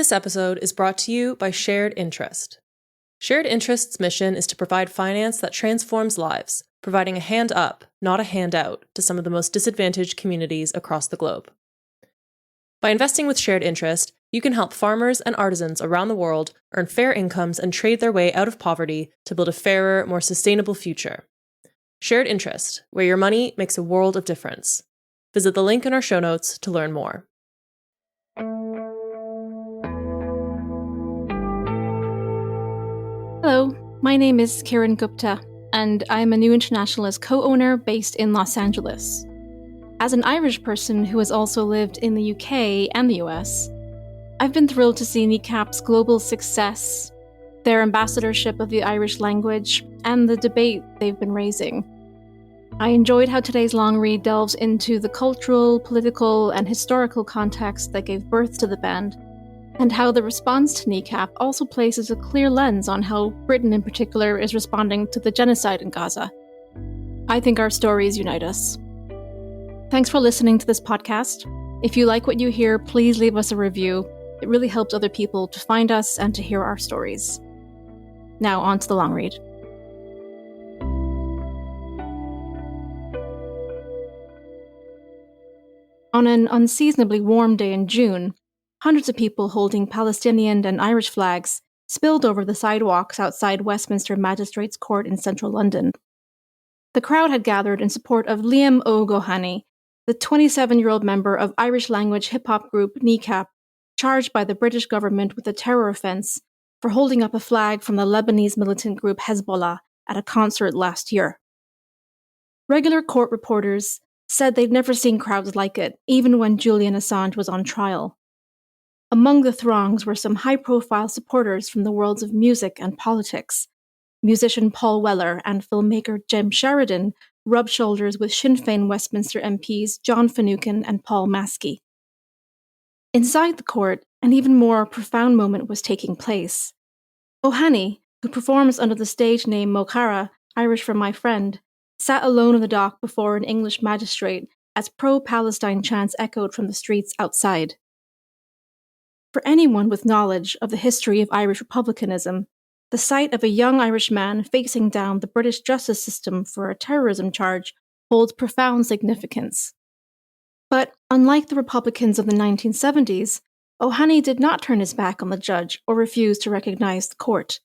This episode is brought to you by Shared Interest. Shared Interest's mission is to provide finance that transforms lives, providing a hand up, not a handout, to some of the most disadvantaged communities across the globe. By investing with Shared Interest, you can help farmers and artisans around the world earn fair incomes and trade their way out of poverty to build a fairer, more sustainable future. Shared Interest, where your money makes a world of difference. Visit the link in our show notes to learn more. Hello, my name is Kiran Gupta, and I'm a New Internationalist co-owner based in Los Angeles. As an Irish person who has also lived in the UK and the US, I've been thrilled to see Kneecap's global success, their ambassadorship of the Irish language, and the debate they've been raising. I enjoyed how today's long read delves into the cultural, political, and historical context that gave birth to the band, and how the response to Kneecap also places a clear lens on how Britain in particular is responding to the genocide in Gaza. I think our stories unite us. Thanks for listening to this podcast. If you like what you hear, please leave us a review. It really helps other people to find us and to hear our stories. Now on to the long read. On an unseasonably warm day in June, hundreds of people holding Palestinian and Irish flags spilled over the sidewalks outside Westminster Magistrates Court in central London. The crowd had gathered in support of Liam O'Gohany, the 27-year-old member of Irish-language hip-hop group Kneecap, charged by the British government with a terror offence for holding up a flag from the Lebanese militant group Hezbollah at a concert last year. Regular court reporters said they'd never seen crowds like it, even when Julian Assange was on trial. Among the throngs were some high-profile supporters from the worlds of music and politics. Musician Paul Weller and filmmaker Jim Sheridan rubbed shoulders with Sinn Féin Westminster MPs John Finucane and Paul Maskey. Inside the court, an even more profound moment was taking place. O'Hany, who performs under the stage name Mochara, Irish for my friend, sat alone on the dock before an English magistrate as pro-Palestine chants echoed from the streets outside. For anyone with knowledge of the history of Irish republicanism, the sight of a young Irish man facing down the British justice system for a terrorism charge holds profound significance. But unlike the Republicans of the 1970s, O'Hany did not turn his back on the judge or refuse to recognize the court.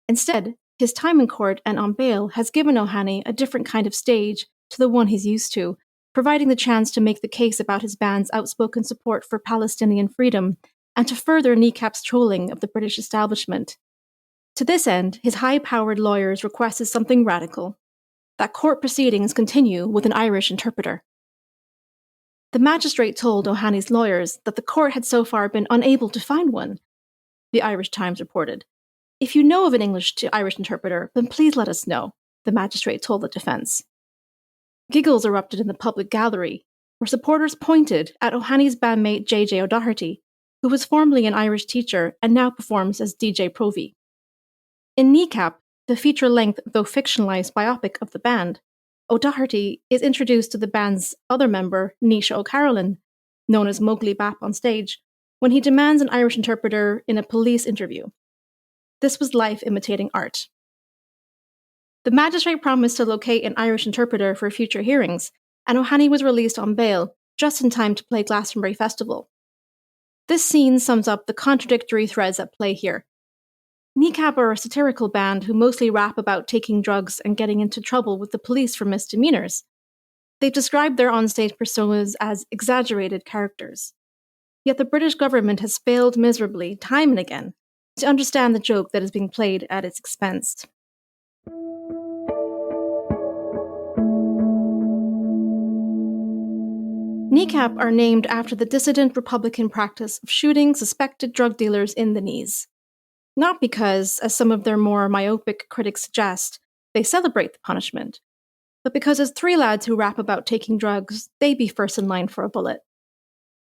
Instead, his time in court and on bail has given O'Hany a different kind of stage to the one he's used to, providing the chance to make the case about his band's outspoken support for Palestinian freedom and to further Kneecap's trolling of the British establishment. To this end, his high-powered lawyers requested something radical: that court proceedings continue with an Irish interpreter. The magistrate told O'Hany's lawyers that the court had so far been unable to find one, the Irish Times reported. If you know of an English to Irish interpreter, then please let us know, the magistrate told the defense. Giggles erupted in the public gallery, where supporters pointed at O'Hany's bandmate J.J. O'Doherty, who was formerly an Irish teacher and now performs as DJ Provi. In Kneecap, the feature-length, though fictionalized biopic of the band, O'Doherty is introduced to the band's other member, Nisha O'Carolan, known as Mowgli Bap on stage, when he demands an Irish interpreter in a police interview. This was life imitating art. The magistrate promised to locate an Irish interpreter for future hearings, and O'Hany was released on bail, just in time to play Glastonbury Festival. This scene sums up the contradictory threads at play here. Kneecap are a satirical band who mostly rap about taking drugs and getting into trouble with the police for misdemeanors. They've described their onstage personas as exaggerated characters. Yet the British government has failed miserably, time and again, to understand the joke that is being played at its expense. Kneecap are named after the dissident Republican practice of shooting suspected drug dealers in the knees. Not because, as some of their more myopic critics suggest, they celebrate the punishment, but because as three lads who rap about taking drugs, they be first in line for a bullet.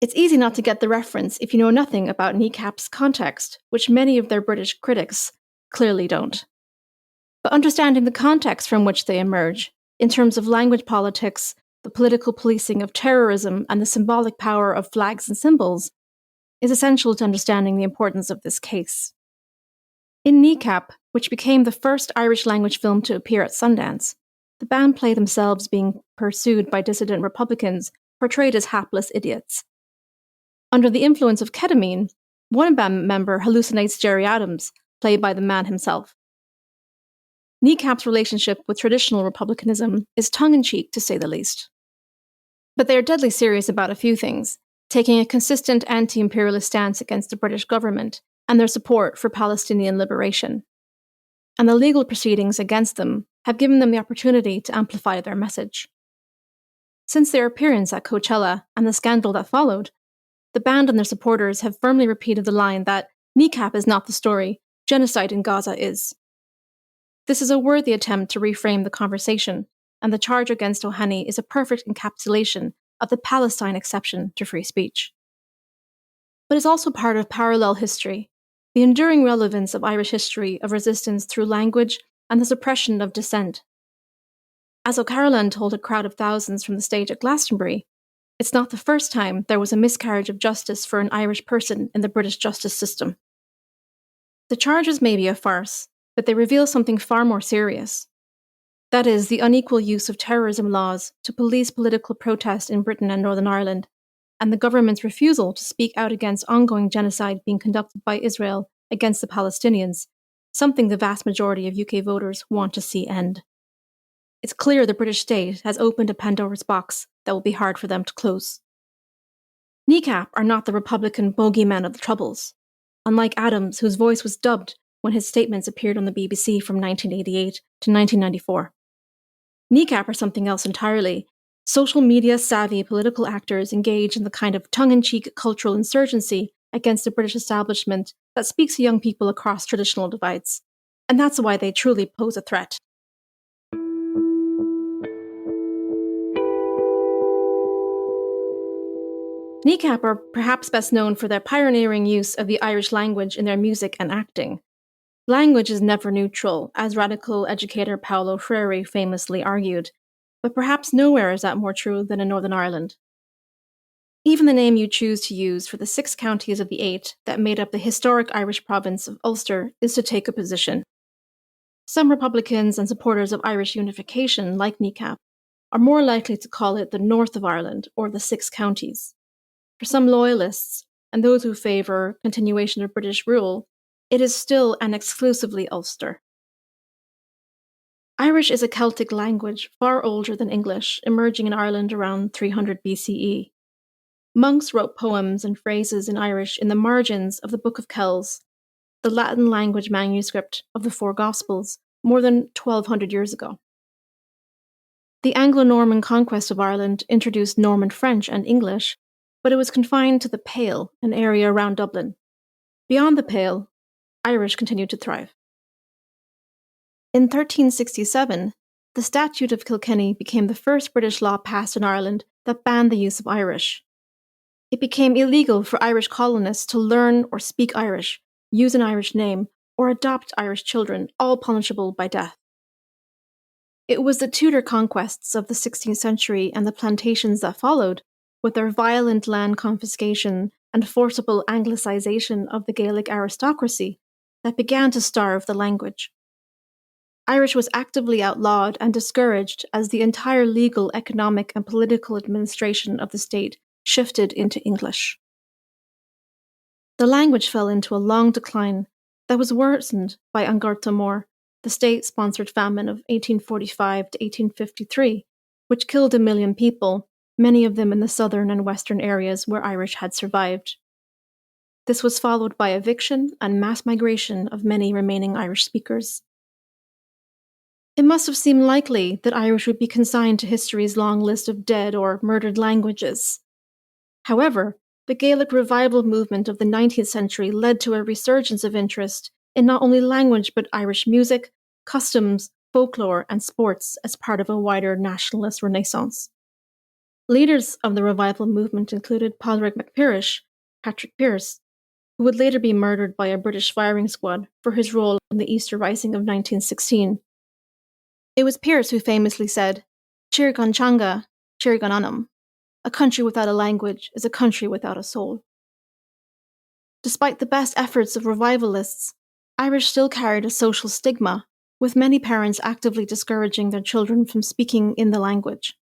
It's easy not to get the reference if you know nothing about Kneecap's context, which many of their British critics clearly don't. But understanding the context from which they emerge, in terms of language politics, the political policing of terrorism, and the symbolic power of flags and symbols, is essential to understanding the importance of this case. In Kneecap, which became the first Irish-language film to appear at Sundance, the band play themselves being pursued by dissident Republicans portrayed as hapless idiots. Under the influence of ketamine, one band member hallucinates Jerry Adams, played by the man himself. Kneecap's relationship with traditional republicanism is tongue-in-cheek, to say the least. But they are deadly serious about a few things, taking a consistent anti-imperialist stance against the British government and their support for Palestinian liberation. And the legal proceedings against them have given them the opportunity to amplify their message. Since their appearance at Coachella and the scandal that followed, the band and their supporters have firmly repeated the line that Kneecap is not the story, genocide in Gaza is. This is a worthy attempt to reframe the conversation, and the charge against Ohani is a perfect encapsulation of the Palestine exception to free speech. But it's also part of parallel history, the enduring relevance of Irish history of resistance through language and the suppression of dissent. As O'Carolan told a crowd of thousands from the stage at Glastonbury, it's not the first time there was a miscarriage of justice for an Irish person in the British justice system. The charges may be a farce, but they reveal something far more serious. That is, the unequal use of terrorism laws to police political protest in Britain and Northern Ireland, and the government's refusal to speak out against ongoing genocide being conducted by Israel against the Palestinians, something the vast majority of UK voters want to see end. It's clear the British state has opened a Pandora's box that will be hard for them to close. Kneecap are not the Republican bogeyman of the Troubles, unlike Adams, whose voice was dubbed when his statements appeared on the BBC from 1988 to 1994. Kneecap are something else entirely. Social media-savvy political actors engage in the kind of tongue-in-cheek cultural insurgency against the British establishment that speaks to young people across traditional divides. And that's why they truly pose a threat. Kneecap are perhaps best known for their pioneering use of the Irish language in their music and acting. Language is never neutral, as radical educator Paulo Freire famously argued, but perhaps nowhere is that more true than in Northern Ireland. Even the name you choose to use for the 6 counties of the 8 that made up the historic Irish province of Ulster is to take a position. Some Republicans and supporters of Irish unification, like Kneecap, are more likely to call it the North of Ireland or the 6 counties. For some loyalists, and those who favour continuation of British rule, it is still and exclusively Ulster. Irish is a Celtic language far older than English, emerging in Ireland around 300 BCE. Monks wrote poems and phrases in Irish in the margins of the Book of Kells, the Latin language manuscript of the 4 Gospels, more than 1200 years ago. The Anglo-Norman conquest of Ireland introduced Norman French and English, but it was confined to the Pale, an area around Dublin. Beyond the Pale, Irish continued to thrive. In 1367, the Statute of Kilkenny became the first British law passed in Ireland that banned the use of Irish. It became illegal for Irish colonists to learn or speak Irish, use an Irish name, or adopt Irish children, all punishable by death. It was the Tudor conquests of the 16th century and the plantations that followed, with their violent land confiscation and forcible Anglicization of the Gaelic aristocracy, that began to starve the language. Irish was actively outlawed and discouraged as the entire legal, economic, and political administration of the state shifted into English. The language fell into a long decline that was worsened by An Gorta Mór, the state-sponsored famine of 1845 to 1853, which killed 1 million people, many of them in the southern and western areas where Irish had survived. This was followed by eviction and mass migration of many remaining Irish speakers. It must have seemed likely that Irish would be consigned to history's long list of dead or murdered languages. However, the Gaelic revival movement of the 19th century led to a resurgence of interest in not only language but Irish music, customs, folklore, and sports as part of a wider nationalist renaissance. Leaders of the revival movement included Padraig MacPiarish, Patrick Pearse, who would later be murdered by a British firing squad for his role in the Easter Rising of 1916. It was Pearse who famously said, "Tír gan teanga, tír gan anam. A country without a language is a country without a soul." Despite the best efforts of revivalists, Irish still carried a social stigma, with many parents actively discouraging their children from speaking in the language.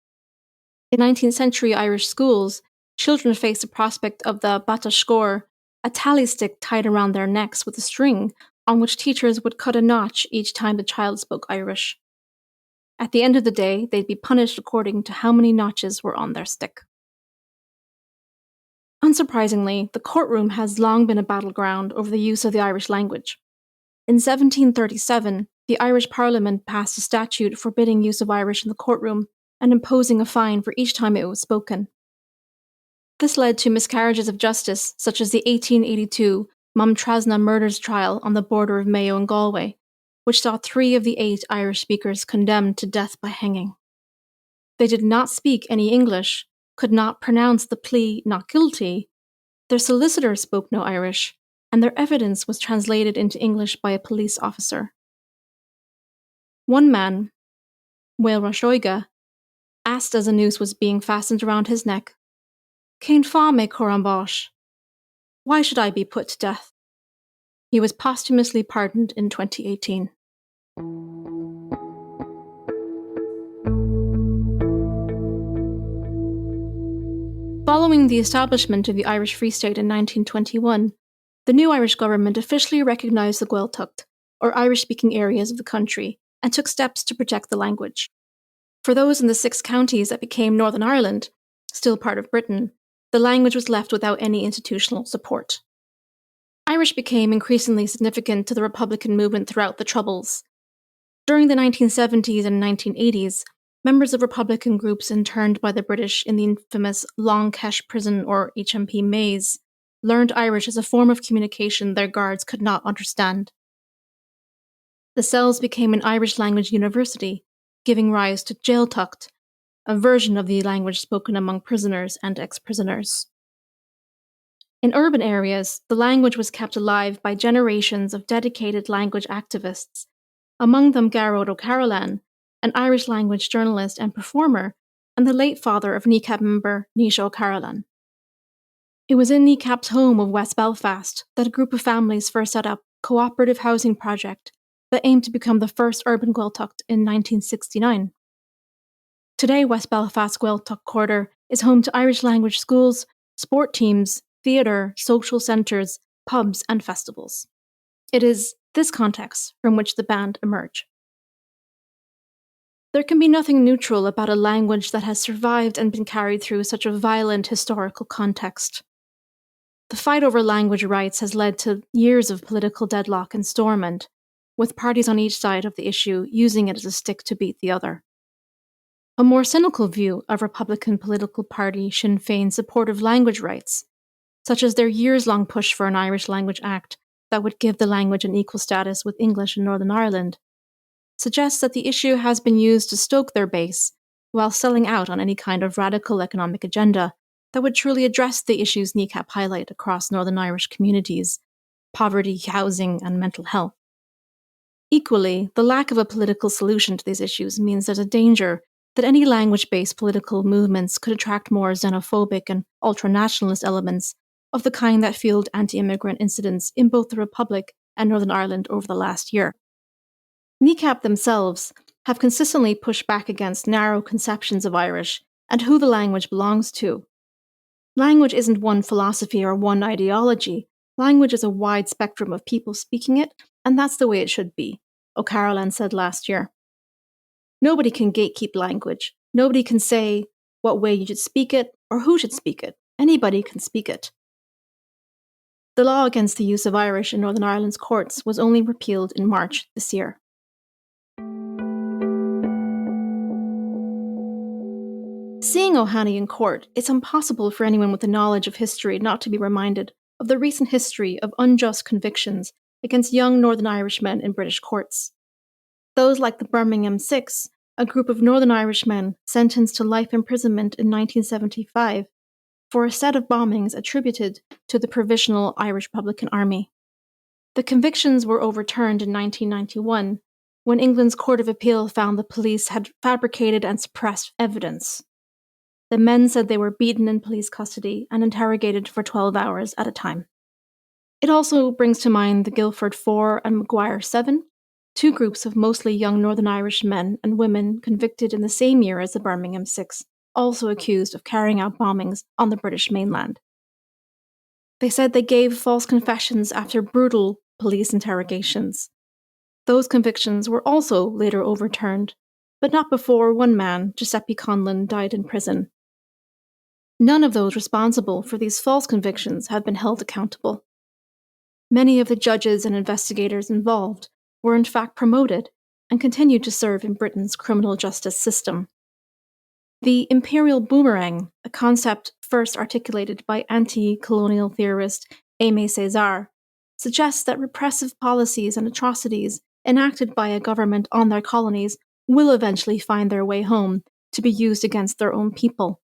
In 19th century Irish schools, children faced the prospect of the bata scór, a tally stick tied around their necks with a string, on which teachers would cut a notch each time the child spoke Irish. At the end of the day, they'd be punished according to how many notches were on their stick. Unsurprisingly, the courtroom has long been a battleground over the use of the Irish language. In 1737, the Irish Parliament passed a statute forbidding use of Irish in the courtroom and imposing a fine for each time it was spoken. This led to miscarriages of justice, such as the 1882 Mumtrasna murders trial on the border of Mayo and Galway, which saw 3 of the 8 Irish speakers condemned to death by hanging. They did not speak any English, could not pronounce the plea not guilty, their solicitor spoke no Irish, and their evidence was translated into English by a police officer. One man, Will Rashoiga, asked as a noose was being fastened around his neck, "Cén fá me Corambáis? Why should I be put to death?" He was posthumously pardoned in 2018. Following the establishment of the Irish Free State in 1921, the new Irish government officially recognised the Gaeltacht, or Irish-speaking areas of the country, and took steps to protect the language. For those in the 6 counties that became Northern Ireland, still part of Britain, the language was left without any institutional support. Irish became increasingly significant to the Republican movement throughout the Troubles. During the 1970s and 1980s, members of Republican groups interned by the British in the infamous Long Kesh prison or HMP Maze learned Irish as a form of communication their guards could not understand. The cells became an Irish language university, giving rise to Gaeltacht, a version of the language spoken among prisoners and ex-prisoners. In urban areas, the language was kept alive by generations of dedicated language activists, among them Garrod O'Carolan, an Irish language journalist and performer, and the late father of Kneecap member Naoise O'Carolan. It was in Kneecap's home of West Belfast that a group of families first set up a cooperative housing project that aimed to become the first urban Gaeltacht in 1969. Today, West Belfast Gaeltacht Quarter is home to Irish language schools, sport teams, theatre, social centres, pubs, and festivals. It is this context from which the band emerge. There can be nothing neutral about a language that has survived and been carried through such a violent historical context. The fight over language rights has led to years of political deadlock and stormont, with parties on each side of the issue using it as a stick to beat the other. A more cynical view of Republican political party Sinn Féin's support of language rights, such as their years-long push for an Irish Language Act that would give the language an equal status with English in Northern Ireland, suggests that the issue has been used to stoke their base while selling out on any kind of radical economic agenda that would truly address the issues Kneecap highlight across Northern Irish communities: poverty, housing, and mental health. Equally, the lack of a political solution to these issues means there's a danger that any language-based political movements could attract more xenophobic and ultra-nationalist elements of the kind that fueled anti-immigrant incidents in both the Republic and Northern Ireland over the last year. Kneecap themselves have consistently pushed back against narrow conceptions of Irish and who the language belongs to. Language isn't one philosophy or one ideology. Language is a wide spectrum of people speaking it, and that's the way it should be, O'Carolan said last year. Nobody can gatekeep language. Nobody can say what way you should speak it or who should speak it. Anybody can speak it. The law against the use of Irish in Northern Ireland's courts was only repealed in March this year. Seeing O'Hany in court, it's impossible for anyone with a knowledge of history not to be reminded of the recent history of unjust convictions against young Northern Irishmen in British courts. Those like the Birmingham Six, a group of Northern Irishmen sentenced to life imprisonment in 1975 for a set of bombings attributed to the Provisional Irish Republican Army. The convictions were overturned in 1991 when England's Court of Appeal found the police had fabricated and suppressed evidence. The men said they were beaten in police custody and interrogated for 12 hours at a time. It also brings to mind the Guildford 4 and Maguire 7, two groups of mostly young Northern Irish men and women convicted in the same year as the Birmingham 6, also accused of carrying out bombings on the British mainland. They said they gave false confessions after brutal police interrogations. Those convictions were also later overturned, but not before one man, Giuseppe Conlon, died in prison. None of those responsible for these false convictions have been held accountable. Many of the judges and investigators involved were in fact promoted and continued to serve in Britain's criminal justice system. The imperial boomerang, a concept first articulated by anti-colonial theorist Aimé Césaire, suggests that repressive policies and atrocities enacted by a government on their colonies will eventually find their way home to be used against their own people.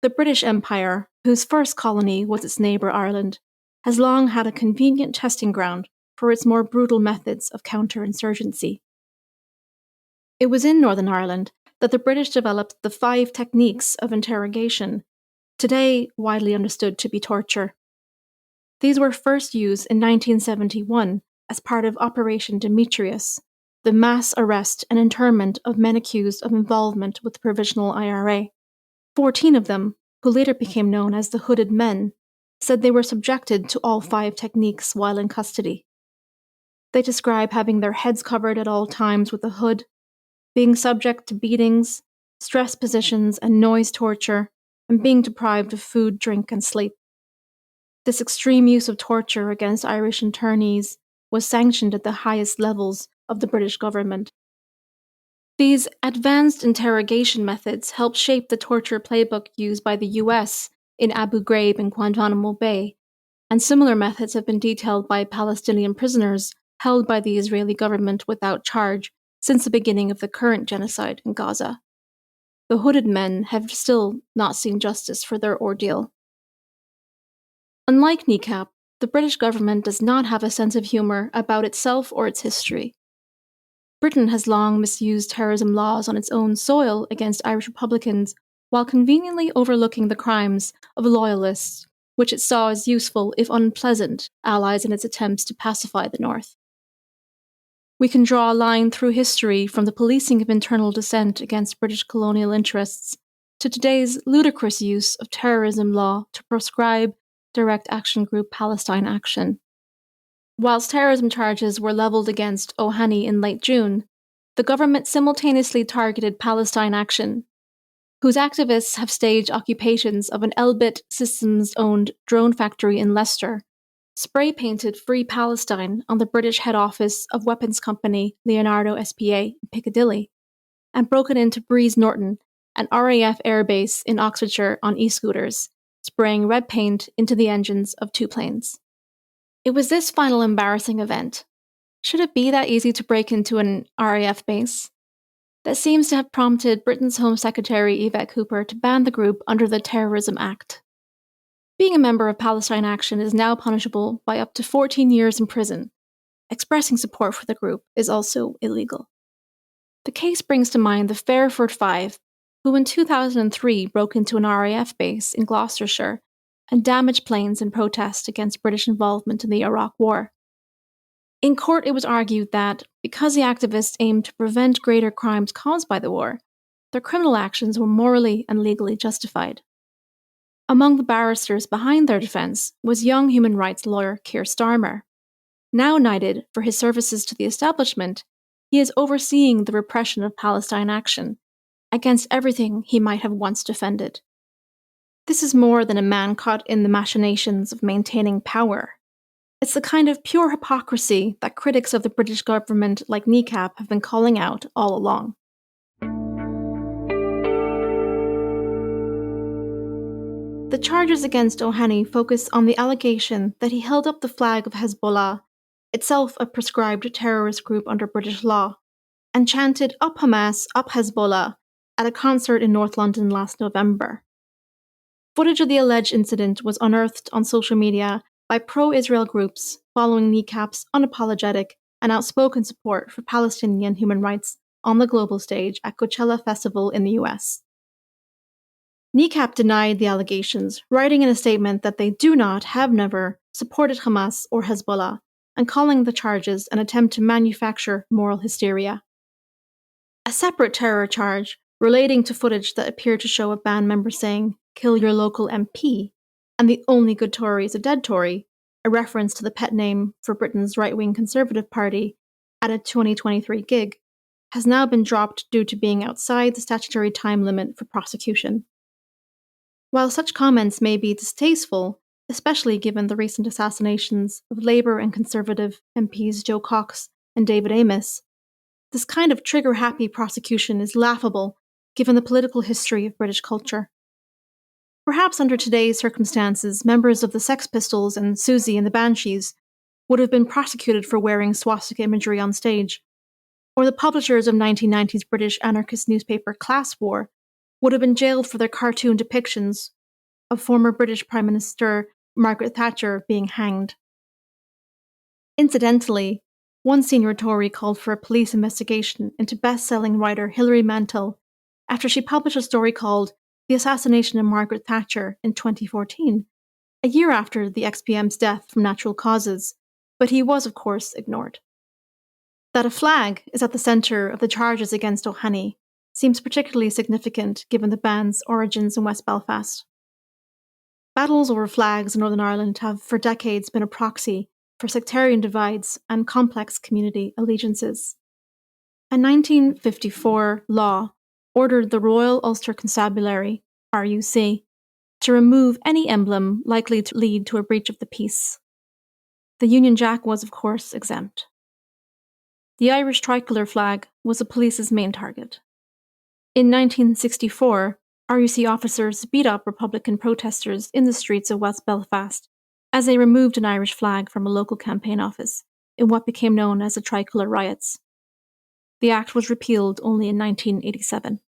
The British Empire, whose first colony was its neighbour Ireland, has long had a convenient testing ground for its more brutal methods of counterinsurgency. It was in Northern Ireland that the British developed the 5 techniques of interrogation, today widely understood to be torture. These were first used in 1971 as part of Operation Demetrius, the mass arrest and internment of men accused of involvement with the Provisional IRA. 14 of them, who later became known as the Hooded Men, said they were subjected to all 5 techniques while in custody. They describe having their heads covered at all times with a hood, being subject to beatings, stress positions, and noise torture, and being deprived of food, drink, and sleep. This extreme use of torture against Irish internees was sanctioned at the highest levels of the British government. These advanced interrogation methods helped shape the torture playbook used by the US in Abu Ghraib and Guantanamo Bay, and similar methods have been detailed by Palestinian prisoners held by the Israeli government without charge since the beginning of the current genocide in Gaza. The Hooded Men have still not seen justice for their ordeal. Unlike Kneecap, the British government does not have a sense of humour about itself or its history. Britain has long misused terrorism laws on its own soil against Irish Republicans while conveniently overlooking the crimes of loyalists, which it saw as useful, if unpleasant, allies in its attempts to pacify the North. We can draw a line through history from the policing of internal dissent against British colonial interests to today's ludicrous use of terrorism law to proscribe Direct Action Group Palestine Action. Whilst terrorism charges were levelled against Ohani in late June, the government simultaneously targeted Palestine Action, whose activists have staged occupations of an Elbit Systems-owned drone factory in Leicester, spray-painted Free Palestine on the British head office of weapons company Leonardo SPA in Piccadilly, and broken into Breeze Norton, an RAF airbase in Oxfordshire on e-scooters, spraying red paint into the engines of 2 planes. It was this final embarrassing event, should it be that easy to break into an RAF base, that seems to have prompted Britain's Home Secretary Yvette Cooper to ban the group under the Terrorism Act. Being a member of Palestine Action is now punishable by up to 14 years in prison. Expressing support for the group is also illegal. The case brings to mind the Fairford Five, who in 2003 broke into an RAF base in Gloucestershire and damaged planes in protest against British involvement in the Iraq War. In court, it was argued that, because the activists aimed to prevent greater crimes caused by the war, their criminal actions were morally and legally justified. Among the barristers behind their defence was young human rights lawyer Keir Starmer. Now knighted for his services to the establishment, he is overseeing the repression of Palestine Action, against everything he might have once defended. This is more than a man caught in the machinations of maintaining power. It's the kind of pure hypocrisy that critics of the British government like Kneecap have been calling out all along. The charges against Ohani focus on the allegation that he held up the flag of Hezbollah, itself a proscribed terrorist group under British law, and chanted "Up Hamas, Up Hezbollah" at a concert in North London last November. Footage of the alleged incident was unearthed on social media by pro-Israel groups following Kneecap's unapologetic and outspoken support for Palestinian human rights on the global stage at Coachella Festival in the US. Kneecap denied the allegations, writing in a statement that they do not, have never, supported Hamas or Hezbollah, and calling the charges an attempt to manufacture moral hysteria. A separate terror charge relating to footage that appeared to show a band member saying, "Kill your local MP," and the only good Tory is a dead Tory, a reference to the pet name for Britain's right-wing Conservative Party, at a 2023 gig, has now been dropped due to being outside the statutory time limit for prosecution. While such comments may be distasteful, especially given the recent assassinations of Labour and Conservative MPs Joe Cox and David Amess, this kind of trigger-happy prosecution is laughable given the political history of British culture. Perhaps under today's circumstances, members of the Sex Pistols and Susie and the Banshees would have been prosecuted for wearing swastika imagery on stage, or the publishers of 1990s British anarchist newspaper Class War would have been jailed for their cartoon depictions of former British Prime Minister Margaret Thatcher being hanged. Incidentally, one senior Tory called for a police investigation into best-selling writer Hilary Mantel after she published a story called "The Assassination of Margaret Thatcher" in 2014, a year after the ex-PM's death from natural causes, but he was, of course, ignored. That a flag is at the centre of the charges against O'Hany seems particularly significant given the band's origins in West Belfast. Battles over flags in Northern Ireland have for decades been a proxy for sectarian divides and complex community allegiances. A 1954 law ordered the Royal Ulster Constabulary, RUC, to remove any emblem likely to lead to a breach of the peace. The Union Jack was, of course, exempt. The Irish tricolour flag was the police's main target. In 1964, RUC officers beat up Republican protesters in the streets of West Belfast as they removed an Irish flag from a local campaign office in what became known as the Tricolour Riots. The act was repealed only in 1987.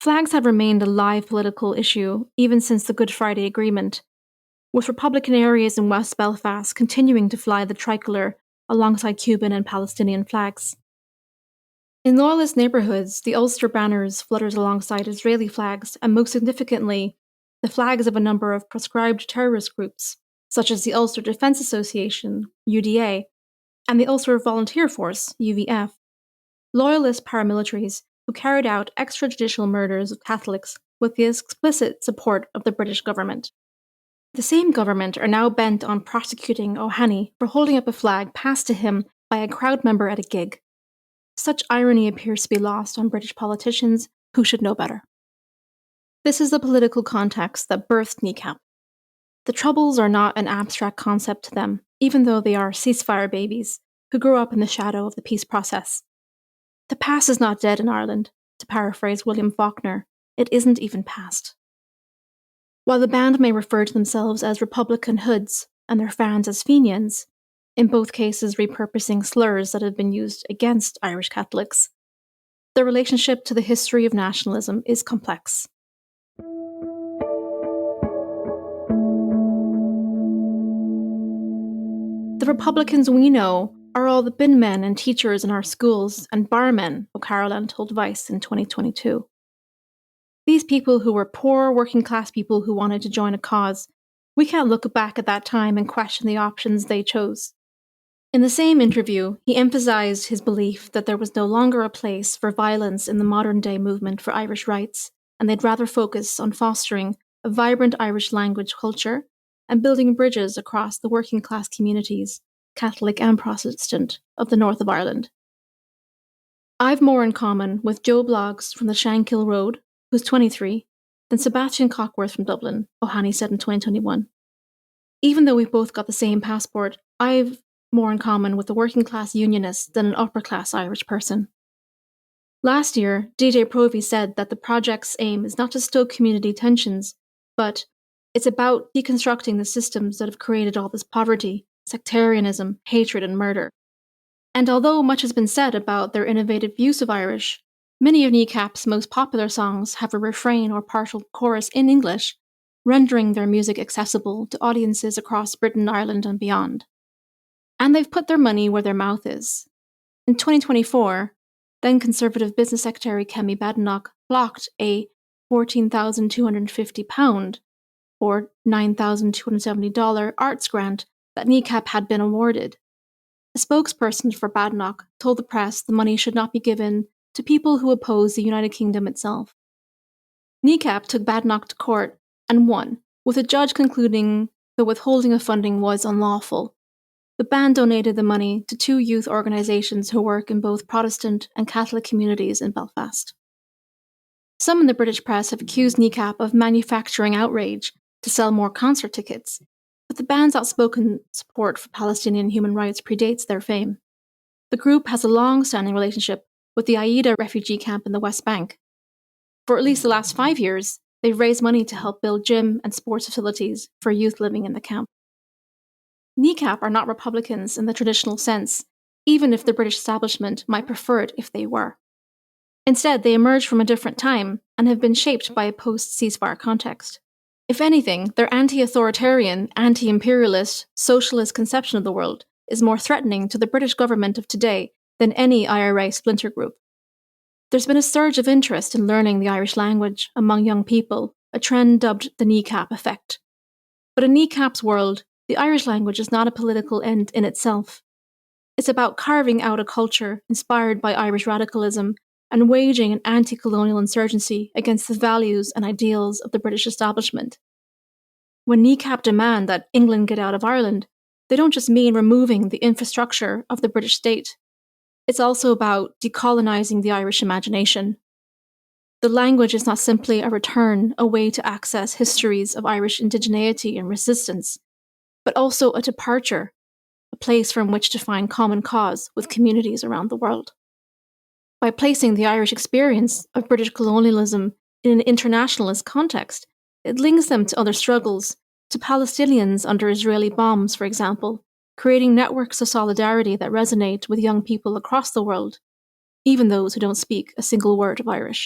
Flags have remained a live political issue even since the Good Friday Agreement, with Republican areas in West Belfast continuing to fly the tricolour alongside Cuban and Palestinian flags. In loyalist neighbourhoods, the Ulster banners fluttered alongside Israeli flags, and most significantly, the flags of a number of proscribed terrorist groups, such as the Ulster Defence Association, UDA, and the Ulster Volunteer Force, UVF, loyalist paramilitaries who carried out extrajudicial murders of Catholics with the explicit support of the British government. The same government are now bent on prosecuting O'Hany for holding up a flag passed to him by a crowd member at a gig. Such irony appears to be lost on British politicians who should know better. This is the political context that birthed Kneecap. The Troubles are not an abstract concept to them, even though they are ceasefire babies who grew up in the shadow of the peace process. The past is not dead in Ireland, to paraphrase William Faulkner. It isn't even past. While the band may refer to themselves as Republican Hoods and their fans as Fenians, in both cases repurposing slurs that have been used against Irish Catholics, their relationship to the history of nationalism is complex. The Republicans we know are all the bin men and teachers in our schools and barmen, O'Carolan told Vice in 2022. These people who were poor, working-class people who wanted to join a cause, we can't look back at that time and question the options they chose. In the same interview, he emphasized his belief that there was no longer a place for violence in the modern-day movement for Irish rights, and they'd rather focus on fostering a vibrant Irish language culture and building bridges across the working-class communities, Catholic and Protestant, of the north of Ireland. I've more in common with Joe Bloggs from the Shankill Road, who's 23, than Sebastian Cockworth from Dublin, O'Hany said in 2021. Even though we've both got the same passport, I've more in common with a working-class unionist than an upper-class Irish person. Last year, DJ Provy said that the project's aim is not to stoke community tensions, but it's about deconstructing the systems that have created all this poverty, sectarianism, hatred, and murder. And although much has been said about their innovative use of Irish, many of Kneecap's most popular songs have a refrain or partial chorus in English, rendering their music accessible to audiences across Britain, Ireland, and beyond. And they've put their money where their mouth is. In 2024, then Conservative Business Secretary Kemi Badenoch blocked a £14,250, or $9,270 arts grant that Kneecap had been awarded. A spokesperson for Badenoch told the press the money should not be given to people who oppose the United Kingdom itself. Kneecap took Badenoch to court and won, with a judge concluding the withholding of funding was unlawful. The band donated the money to 2 youth organisations who work in both Protestant and Catholic communities in Belfast. Some in the British press have accused Kneecap of manufacturing outrage to sell more concert tickets, but the band's outspoken support for Palestinian human rights predates their fame. The group has a long-standing relationship with the Aida refugee camp in the West Bank. For at least the last 5 years, they've raised money to help build gym and sports facilities for youth living in the camp. Kneecap are not Republicans in the traditional sense, even if the British establishment might prefer it if they were. Instead, they emerge from a different time and have been shaped by a post-ceasefire context. If anything, their anti-authoritarian, anti-imperialist, socialist conception of the world is more threatening to the British government of today than any IRA splinter group. There's been a surge of interest in learning the Irish language among young people, a trend dubbed the Kneecap effect. But in Kneecap's world, the Irish language is not a political end in itself. It's about carving out a culture inspired by Irish radicalism and waging an anti-colonial insurgency against the values and ideals of the British establishment. When Kneecap demand that England get out of Ireland, they don't just mean removing the infrastructure of the British state. It's also about decolonising the Irish imagination. The language is not simply a return, a way to access histories of Irish indigeneity and resistance, but also a departure, a place from which to find common cause with communities around the world. By placing the Irish experience of British colonialism in an internationalist context, it links them to other struggles, to Palestinians under Israeli bombs, for example, creating networks of solidarity that resonate with young people across the world, even those who don't speak a single word of Irish.